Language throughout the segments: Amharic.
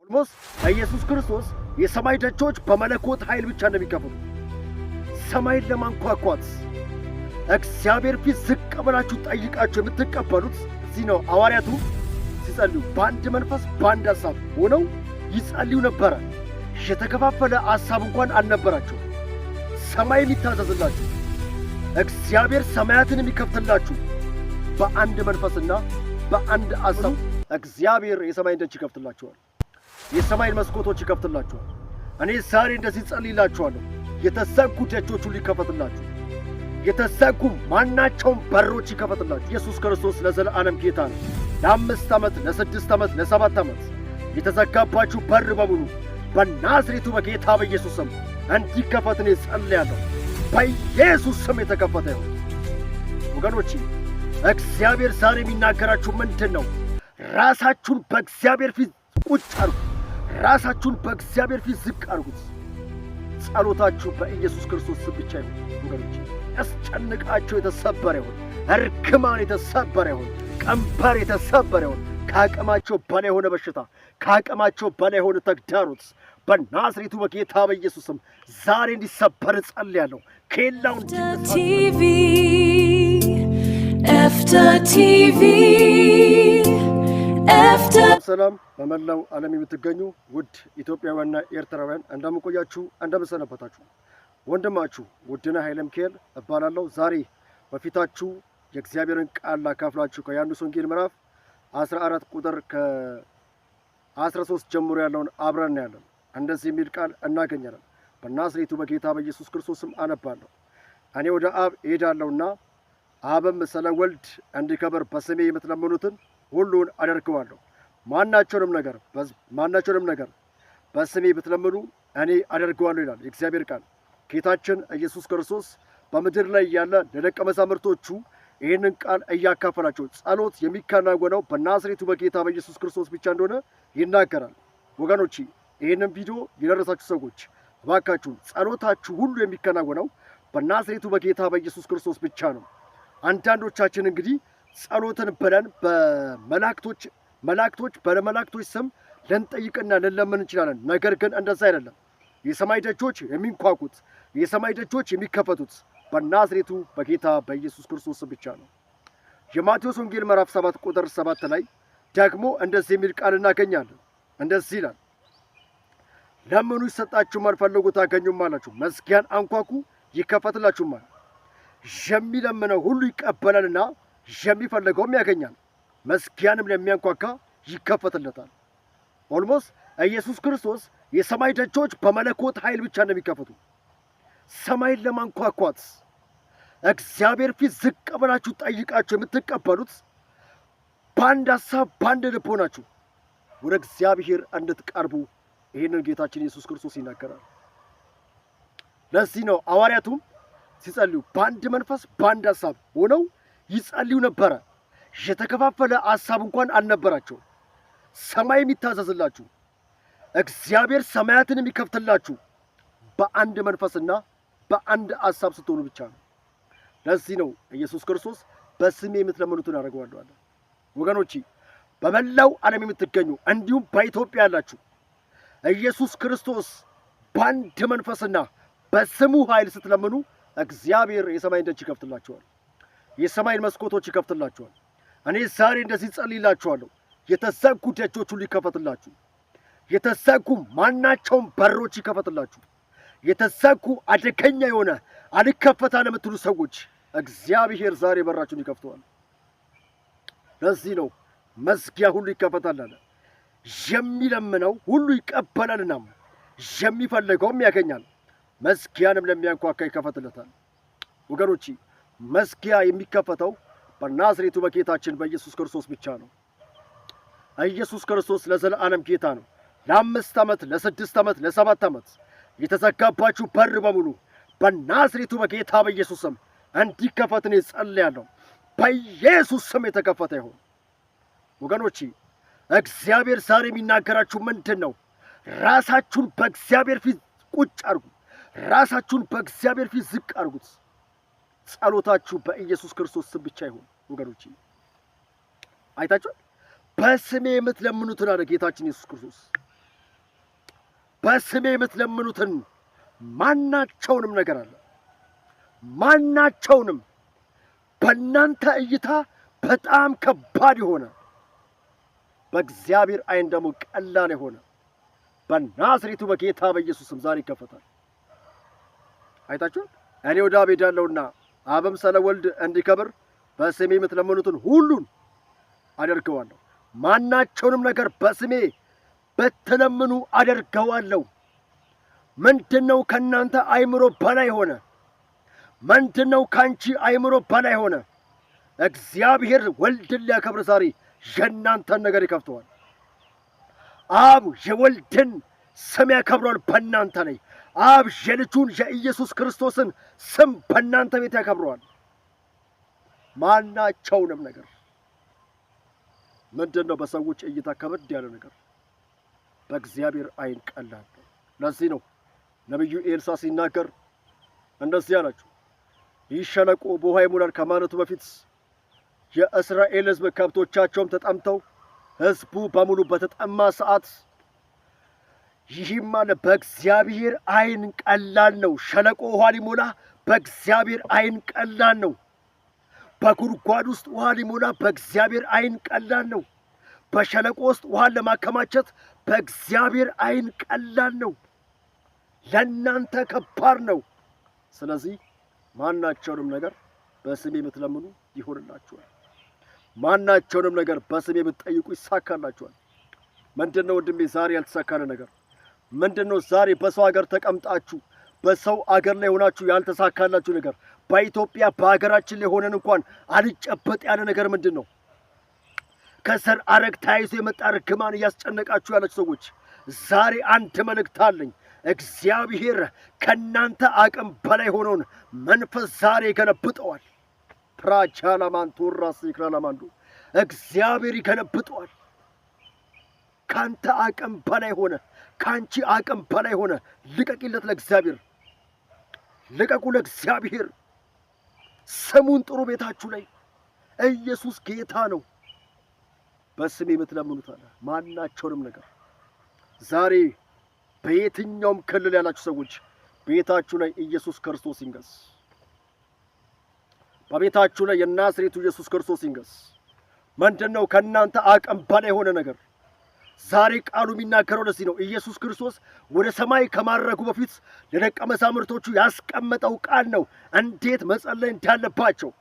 ኦልሞስት ኢየሱስ ክርስቶስ የሰማይ ደጆች በመለኮት ኃይል ብቻ እንደሚከፈቱ ሰማይን ለማንኳኳት እግዚአብሔር ፊት ዝቅ ብላችሁ ጠይቃችሁ የምትቀበሉት እዚህ ነው። ሐዋርያቱ ሲጸልዩ በአንድ መንፈስ በአንድ ሐሳብ ሆነው ይጸልዩ ነበረ። የተከፋፈለ ሐሳብ እንኳን አልነበራቸው። ሰማይ የሚታዘዝላችሁ እግዚአብሔር ሰማያትን የሚከፍትላችሁ በአንድ መንፈስና በአንድ ሐሳብ እግዚአብሔር የሰማይን ደጅ ይከፍትላችኋል። የሰማይን መስኮቶች ይከፍትላችኋል። እኔ ዛሬ እንደዚህ ጸልይላችኋለሁ። የተዘጉ ደጆች ሁሉ ይከፈትላችሁ። የተዘጉ ማናቸውም በሮች ይከፈትላችሁ። ኢየሱስ ክርስቶስ ለዘለዓለም ጌታ ነው። ለ5 ዓመት፣ ለ6 ዓመት፣ ለ7 ዓመት የተዘጋባችሁ በር በሙሉ በናዝሬቱ በጌታ በኢየሱስ ስም እንዲከፈት እኔ ጸልያለሁ። በኢየሱስ ስም የተከፈተ ይሁን። ወገኖቼ እግዚአብሔር ዛሬ የሚናገራችሁ ምንድን ነው? ራሳችሁን በእግዚአብሔር ፊት ቁጭ አርጉ። ራሳችሁን በእግዚአብሔር ፊት ዝቅ አርጉት። ጸሎታችሁ በኢየሱስ ክርስቶስ ስም ብቻ ይሁን። ወገኖቼ ያስጨንቃችሁ የተሰበረ ይሁን። እርግማን የተሰበረ ይሁን። ቀንበር የተሰበረ ይሁን። ከአቅማቸው በላይ የሆነ በሽታ፣ ከአቅማቸው በላይ የሆነ ተግዳሮት በናዝሬቱ በጌታ በኢየሱስ ስም ዛሬ እንዲሰበር ጸልያለሁ። ኬላውን ቲቪ ኤፍታ ሰላም በመላው ዓለም የምትገኙ ውድ ኢትዮጵያውያንና ኤርትራውያን እንደምንቆያችሁ እንደምንሰነበታችሁ፣ ወንድማችሁ ውድነህ ኃይለ ሚካኤል እባላለሁ። ዛሬ በፊታችሁ የእግዚአብሔርን ቃል ላካፍላችሁ ከዮሐንስ ወንጌል ምዕራፍ 14 ቁጥር ከ13 ጀምሮ ያለውን አብረን ያለን እንደዚህ የሚል ቃል እናገኛለን። በናዝሬቱ በጌታ በኢየሱስ ክርስቶስም አነባለሁ። እኔ ወደ አብ እሄዳለሁና አብም ስለ ወልድ እንዲከበር በስሜ የምትለምኑትን ሁሉን አደርገዋለሁ። ማናቸውንም ነገር በስሜ ብትለምኑ እኔ አደርገዋለሁ ይላል የእግዚአብሔር ቃል። ጌታችን ኢየሱስ ክርስቶስ በምድር ላይ ያለ ለደቀ መዛሙርቶቹ ይህንን ቃል እያካፈላቸው ጸሎት የሚከናወነው በናዝሬቱ በጌታ በኢየሱስ ክርስቶስ ብቻ እንደሆነ ይናገራል። ወገኖቼ ይህንን ቪዲዮ የደረሳችሁ ሰዎች እባካችሁን ጸሎታችሁ ሁሉ የሚከናወነው በናዝሬቱ በጌታ በኢየሱስ ክርስቶስ ብቻ ነው። አንዳንዶቻችን እንግዲህ ጸሎትን ብለን በመላእክቶች ስም ልንጠይቅና ልንለምን እንችላለን። ነገር ግን እንደዛ አይደለም። የሰማይ ደጆች የሚንኳኩት፣ የሰማይ ደጆች የሚከፈቱት በናዝሬቱ በጌታ በኢየሱስ ክርስቶስ ብቻ ነው። የማቴዎስ ወንጌል ምዕራፍ 7 ቁጥር 7 ላይ ደግሞ እንደዚህ የሚል ቃል እናገኛለን። እንደዚህ ይላል፣ ለምኑ ይሰጣችሁማል፣ ፈልጉ ታገኙማላችሁ፣ መዝጊያን አንኳኩ ይከፈትላችሁማል። የሚለምነው ሁሉ ይቀበላልና የሚፈልገውም ያገኛል፣ መዝጊያንም ለሚያንኳካ ይከፈትለታል። ኦልሞስት ኢየሱስ ክርስቶስ የሰማይ ደጆች በመለኮት ኃይል ብቻ እንደሚከፈቱ ሰማይን ለማንኳኳት እግዚአብሔር ፊት ዝቅ ብላችሁ ጠይቃችሁ የምትቀበሉት በአንድ ሐሳብ በአንድ ልብ ሆናችሁ ወደ እግዚአብሔር እንድትቀርቡ ይህንን ጌታችን ኢየሱስ ክርስቶስ ይናገራል። ለዚህ ነው ሐዋርያቱም ሲጸልዩ በአንድ መንፈስ በአንድ ሐሳብ ሆነው ይጸልዩ ነበረ። የተከፋፈለ ሐሳብ እንኳን አልነበራቸው። ሰማይ የሚታዘዝላችሁ እግዚአብሔር ሰማያትን የሚከፍትላችሁ በአንድ መንፈስና በአንድ ሐሳብ ስትሆኑ ብቻ ነው። ለዚህ ነው ኢየሱስ ክርስቶስ በስሜ የምትለምኑትን አደርገዋለሁ አለ። ወገኖቼ በመላው ዓለም የምትገኙ እንዲሁም በኢትዮጵያ ያላችሁ ኢየሱስ ክርስቶስ በአንድ መንፈስና በስሙ ኃይል ስትለምኑ እግዚአብሔር የሰማይን ደጅ ይከፍትላችኋል። የሰማይን መስኮቶች ይከፍትላችኋል። እኔ ዛሬ እንደዚህ ጸልይላችኋለሁ። የተዘጉ ደጆች ሁሉ ይከፈትላችሁ። የተዘጉ ማናቸውም በሮች ይከፈትላችሁ። የተዘጉ አደገኛ የሆነ አልከፈታል የምትሉ ሰዎች እግዚአብሔር ዛሬ በራችሁን ይከፍተዋል። ለዚህ ነው መዝጊያ ሁሉ ይከፈታል አለ። የሚለምነው ሁሉ ይቀበላልና የሚፈልገውም ያገኛል፣ መዝጊያንም ለሚያንኳካ ይከፈትለታል። ወገኖቼ መዝጊያ የሚከፈተው በናዝሬቱ በጌታችን በኢየሱስ ክርስቶስ ብቻ ነው። ኢየሱስ ክርስቶስ ለዘለዓለም ጌታ ነው። ለ5 ዓመት፣ ለ6 ዓመት፣ ለ7 ዓመት የተዘጋባችሁ በር በሙሉ በናዝሬቱ በጌታ በኢየሱስ ስም እንዲከፈት እኔ ጸልያለሁ። በኢየሱስ ስም የተከፈተ ይሁን። ወገኖቼ እግዚአብሔር ዛሬ የሚናገራችሁ ምንድን ነው? ራሳችሁን በእግዚአብሔር ፊት ቁጭ አርጉ። ራሳችሁን በእግዚአብሔር ፊት ዝቅ አርጉት። ጸሎታችሁ በኢየሱስ ክርስቶስ ስም ብቻ ይሁን። ወገኖቼ አይታችሁ በስሜ የምትለምኑትን አለ ጌታችን ኢየሱስ ክርስቶስ። በስሜ የምትለምኑትን ማናቸውንም ነገር አለ ማናቸውንም በእናንተ እይታ በጣም ከባድ የሆነ በእግዚአብሔር ዓይን ደግሞ ቀላል የሆነ በናዝሬቱ በጌታ በኢየሱስም ዛሬ ይከፈታል። አይታችሁ እኔ ወደ አብ ሄዳለሁና አብም ስለ ወልድ እንዲከብር በስሜ የምትለምኑትን ሁሉን አደርገዋለሁ። ማናቸውንም ነገር በስሜ በትለምኑ አደርገዋለሁ። ምንድነው ከእናንተ አእምሮ በላይ ሆነ? ምንድነው ካንቺ አእምሮ በላይ ሆነ? እግዚአብሔር ወልድን ሊያከብር ዛሬ የእናንተን ነገር ይከፍተዋል። አብ የወልድን ስም ያከብረዋል በእናንተ ላይ። አብ የልጁን የኢየሱስ ክርስቶስን ስም በእናንተ ቤት ያከብረዋል። ማናቸውንም ነገር ምንድነው በሰዎች እይታ ከበድ ያለ ነገር በእግዚአብሔር ዓይን ቀላል ነው። ለዚህ ነው ነቢዩ ኤልሳ ሲናገር እንደዚህ አላቸው፣ ይህ ሸለቆ በውሃ ይሞላል ከማለቱ በፊት የእስራኤል ሕዝብ ከብቶቻቸውም ተጠምተው ሕዝቡ በሙሉ በተጠማ ሰዓት ይህም አለ በእግዚአብሔር ዓይን ቀላል ነው። ሸለቆ ውሃ ሊሞላ በእግዚአብሔር ዓይን ቀላል ነው። በጉድጓድ ውስጥ ውሃ ሊሞላ በእግዚአብሔር ዓይን ቀላል ነው። በሸለቆ ውስጥ ውሃን ለማከማቸት በእግዚአብሔር ዓይን ቀላል ነው። ለእናንተ ከባድ ነው። ስለዚህ ማናቸውንም ነገር በስሜ የምትለምኑ ይሆንላችኋል። ማናቸውንም ነገር በስሜ የምትጠይቁ ይሳካላችኋል። ምንድነው ወንድሜ ዛሬ ያልተሳካለ ነገር? ምንድነው ዛሬ በሰው ሀገር ተቀምጣችሁ በሰው አገር ላይ ሆናችሁ ያልተሳካላችሁ ነገር? በኢትዮጵያ በሀገራችን ላይ ሆነን እንኳን አልጨበጥ ያለ ነገር ምንድነው? ከዘር ሐረግ ተያይዞ የመጣ ርግማን እያስጨነቃችሁ ያላችሁ ሰዎች ዛሬ አንድ መልእክት አለኝ። እግዚአብሔር ከእናንተ አቅም በላይ ሆኖን መንፈስ ዛሬ ይገለብጠዋል። ፕራቻላማንቱ ራስ ይክራላማንዱ እግዚአብሔር ይገለብጠዋል። ካንተ አቅም በላይ ሆነ፣ ካንቺ አቅም በላይ ሆነ። ልቀቂለት ለእግዚአብሔር፣ ልቀቁ ለእግዚአብሔር። ስሙን ጥሩ ቤታችሁ ላይ ኢየሱስ ጌታ ነው። በስሜ የምትለምኑት አለ ማናቸውንም ነገር ዛሬ በየትኛውም ክልል ያላችሁ ሰዎች ቤታችሁ ላይ ኢየሱስ ክርስቶስ ይንገስ። በቤታችሁ ላይ የናዝሬቱ ኢየሱስ ክርስቶስ ይንገስ። ምንድነው ከእናንተ አቅም በላይ የሆነ ነገር? ዛሬ ቃሉ የሚናገረው ለዚህ ነው። ኢየሱስ ክርስቶስ ወደ ሰማይ ከማረጉ በፊት ለደቀ መዛሙርቶቹ ያስቀመጠው ቃል ነው፣ እንዴት መጸለይ እንዳለባቸው።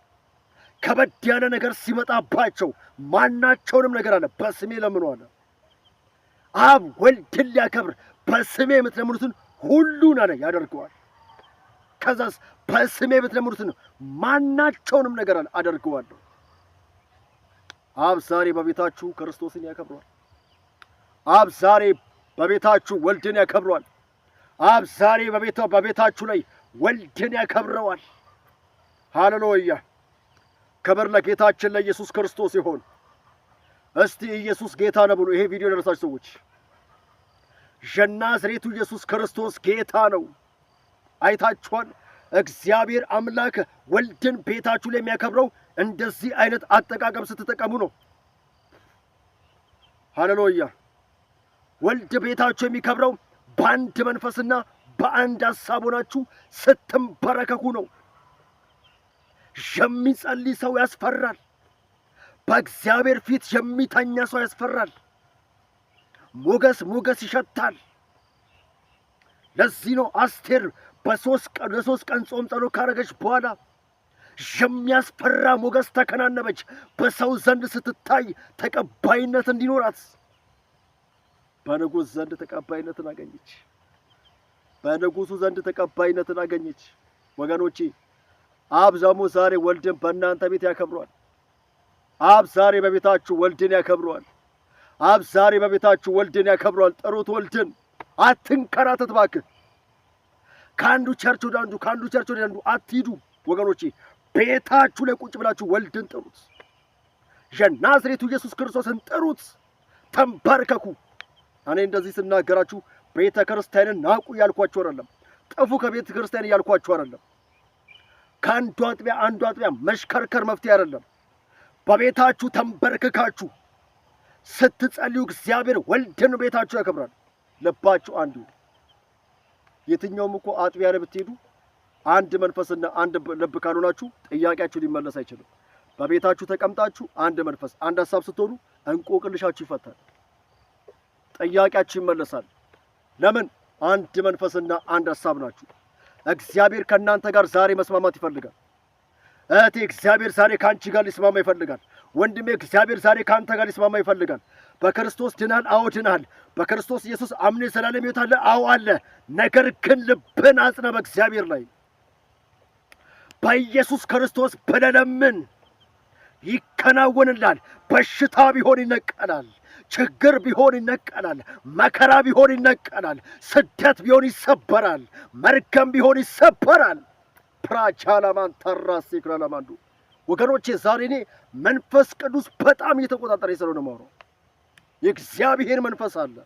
ከበድ ያለ ነገር ሲመጣባቸው ማናቸውንም ነገር አለ በስሜ ለምኑ አለ። አብ ወልድን ሊያከብር በስሜ የምትለምኑትን ሁሉን አለ ያደርገዋል። ከዛስ በስሜ የምትለምኑትን ማናቸውንም ነገር አለ አደርገዋለሁ። አብ ዛሬ በቤታችሁ ክርስቶስን ያከብረዋል። አብ ዛሬ በቤታችሁ ወልድን ያከብረዋል። አብ ዛሬ በቤታችሁ ላይ ወልድን ያከብረዋል። ሃሌሉያ! ክብር ለጌታችን ለኢየሱስ ክርስቶስ ይሁን። እስቲ ኢየሱስ ጌታ ነው ብሎ ይሄ ቪዲዮ ደረሳችሁ ሰዎች፣ የናዝሬቱ ኢየሱስ ክርስቶስ ጌታ ነው። አይታችኋል። እግዚአብሔር አምላክ ወልድን ቤታችሁ ላይ የሚያከብረው እንደዚህ አይነት አጠቃቀም ስትጠቀሙ ነው። ሃሌሉያ! ወልድ ቤታችሁ የሚከብረው በአንድ መንፈስና በአንድ ሐሳብ ሆናችሁ ስትንበረከኩ ነው። የሚጸልይ ሰው ያስፈራል። በእግዚአብሔር ፊት የሚተኛ ሰው ያስፈራል። ሞገስ ይሸታል። ለዚህ ነው አስቴር ለሶስት ቀን ጾም ጸሎት ካረገች በኋላ የሚያስፈራ ሞገስ ተከናነበች። በሰው ዘንድ ስትታይ ተቀባይነት እንዲኖራት በንጉሥ ዘንድ ተቀባይነትን አገኘች። በንጉሡ ዘንድ ተቀባይነትን አገኘች። ወገኖቼ አብ ደግሞ ዛሬ ወልድን በእናንተ ቤት ያከብረዋል። አብ ዛሬ በቤታችሁ ወልድን ያከብረዋል። አብ ዛሬ በቤታችሁ ወልድን ያከብረዋል። ጥሩት ወልድን። አትንከራተት እባክህ። ከአንዱ ቸርች ወደ አንዱ ከአንዱ ቸርች ወደ አንዱ አትሂዱ ወገኖቼ። ቤታችሁ ላይ ቁጭ ብላችሁ ወልድን ጥሩት። የናዝሬቱ ኢየሱስ ክርስቶስን ጥሩት። ተንበርከኩ። እኔ እንደዚህ ስናገራችሁ ቤተ ክርስቲያንን ናቁ እያልኳችሁ አይደለም። ጥፉ ከቤተ ክርስቲያን እያልኳችሁ አይደለም። ከአንዱ አጥቢያ አንዱ አጥቢያ መሽከርከር መፍትሄ አይደለም። በቤታችሁ ተንበርክካችሁ ስትጸልዩ እግዚአብሔር ወልድን ቤታችሁ ያከብራል። ልባችሁ አንዱ የትኛውም እኮ አጥቢያ ላይ ብትሄዱ አንድ መንፈስና አንድ ልብ ካልሆናችሁ ጥያቄያችሁ ሊመለስ አይችልም። በቤታችሁ ተቀምጣችሁ አንድ መንፈስ አንድ ሐሳብ ስትሆኑ እንቆቅልሻችሁ ይፈታል፣ ጥያቄያችሁ ይመለሳል። ለምን? አንድ መንፈስና አንድ ሐሳብ ናችሁ። እግዚአብሔር ከእናንተ ጋር ዛሬ መስማማት ይፈልጋል። እህቴ እግዚአብሔር ዛሬ ከአንቺ ጋር ሊስማማ ይፈልጋል። ወንድሜ እግዚአብሔር ዛሬ ከአንተ ጋር ሊስማማ ይፈልጋል። በክርስቶስ ድናል? አዎ ድናል። በክርስቶስ ኢየሱስ አምኔ ዘላለም ሕይወት አለ? አዎ አለ። ነገር ግን ልብን አጽና በእግዚአብሔር ላይ። በኢየሱስ ክርስቶስ ብለለምን ይከናወንላል። በሽታ ቢሆን ይነቀላል፣ ችግር ቢሆን ይነቀላል፣ መከራ ቢሆን ይነቀላል፣ ስደት ቢሆን ይሰበራል፣ መርገም ቢሆን ይሰበራል። ፕራቻላማን ተራሴ ክራላማንዱ ወገኖቼ ዛሬ እኔ መንፈስ ቅዱስ በጣም እየተቆጣጠረ ስለሆነ ማውራው የእግዚአብሔር መንፈስ አለ።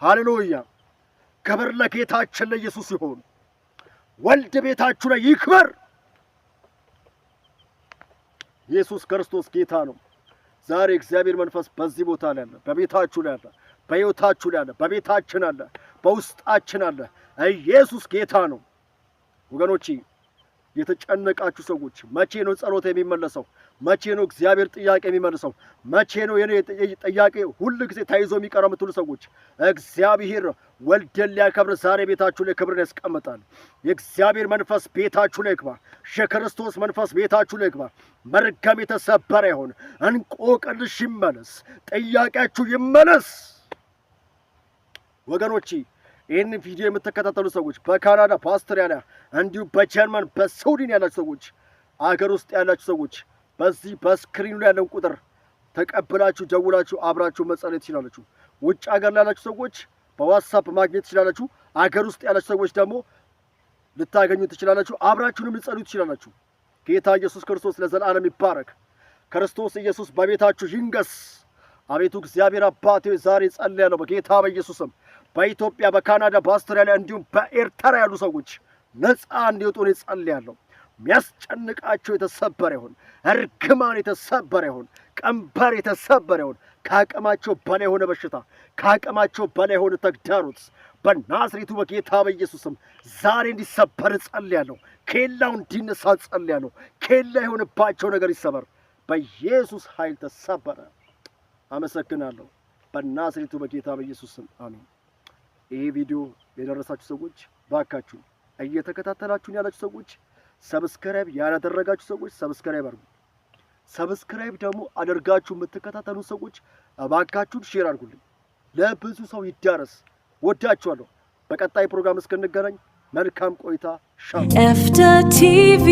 ሃሌሉያ! ክብር ለጌታችን ለኢየሱስ ይሁን። ወልድ ቤታችሁ ላይ ይክበር። ኢየሱስ ክርስቶስ ጌታ ነው። ዛሬ እግዚአብሔር መንፈስ በዚህ ቦታ ላይ አለ፣ በቤታችሁ ላይ አለ፣ በሕይወታችሁ ላይ አለ፣ በቤታችን አለ፣ በውስጣችን አለ። ኢየሱስ ጌታ ነው። ወገኖቼ የተጨነቃችሁ ሰዎች መቼ ነው ጸሎት የሚመለሰው? መቼ ነው እግዚአብሔር ጥያቄ የሚመልሰው? መቼ ነው የኔ ጥያቄ ሁሉ ጊዜ ተይዞ የሚቀረው የምትሉ ሰዎች እግዚአብሔር ወልድን ሊያከብር ዛሬ ቤታችሁ ላይ ክብርን ያስቀምጣል። የእግዚአብሔር መንፈስ ቤታችሁ ላይ ይግባ። የክርስቶስ መንፈስ ቤታችሁ ላይ ይግባ። መርገም የተሰበረ ይሁን። እንቆቅልሽ ይመለስ። ጥያቄያችሁ ይመለስ። ወገኖቼ ይህን ቪዲዮ የምትከታተሉ ሰዎች በካናዳ በአውስትራሊያ እንዲሁም በጀርመን በስዊድን ያላችሁ ሰዎች አገር ውስጥ ያላችሁ ሰዎች በዚህ በስክሪኑ ላይ ያለውን ቁጥር ተቀብላችሁ ደውላችሁ አብራችሁ መጸለይ ትችላላችሁ። ውጭ ሀገር ያላችሁ ሰዎች በዋትስአፕ ማግኘት ትችላላችሁ። አገር ውስጥ ያላችሁ ሰዎች ደግሞ ልታገኙ ትችላላችሁ። አብራችሁንም ልጸልዩ ትችላላችሁ። ጌታ ኢየሱስ ክርስቶስ ለዘላለም ይባረክ። ክርስቶስ ኢየሱስ በቤታችሁ ይንገስ። አቤቱ እግዚአብሔር አባቴ ዛሬ ጸልያለሁ በጌታ በኢየሱስም በኢትዮጵያ በካናዳ በአውስትራሊያ እንዲሁም በኤርትራ ያሉ ሰዎች ነፃ እንዲወጡ እኔ ጸልያለሁ። የሚያስጨንቃቸው የተሰበረ ይሁን፣ እርግማን የተሰበረ ይሁን፣ ቀንበር የተሰበረ ይሁን። ከአቅማቸው በላይ የሆነ በሽታ፣ ከአቅማቸው በላይ የሆነ ተግዳሮት በናዝሬቱ በጌታ በኢየሱስም ዛሬ እንዲሰበር ጸልያለሁ። ኬላው እንዲነሳ ጸልያለሁ። ኬላ የሆነባቸው ነገር ይሰበር በኢየሱስ ኃይል ተሰበረ። አመሰግናለሁ በናዝሬቱ በጌታ በኢየሱስም አሜን። ይሄ ቪዲዮ የደረሳችሁ ሰዎች ባካችሁ እየተከታተላችሁን ያላችሁ ሰዎች ሰብስክራይብ ያላደረጋችሁ ሰዎች ሰብስክራይብ አድርጉ። ሰብስክራይብ ደግሞ አድርጋችሁ የምትከታተሉ ሰዎች ባካችሁን ሼር አድርጉልኝ፣ ለብዙ ሰው ይዳረስ። ወዳችኋለሁ። በቀጣይ ፕሮግራም እስክንገናኝ መልካም ቆይታ። ኤፍታ ቲቪ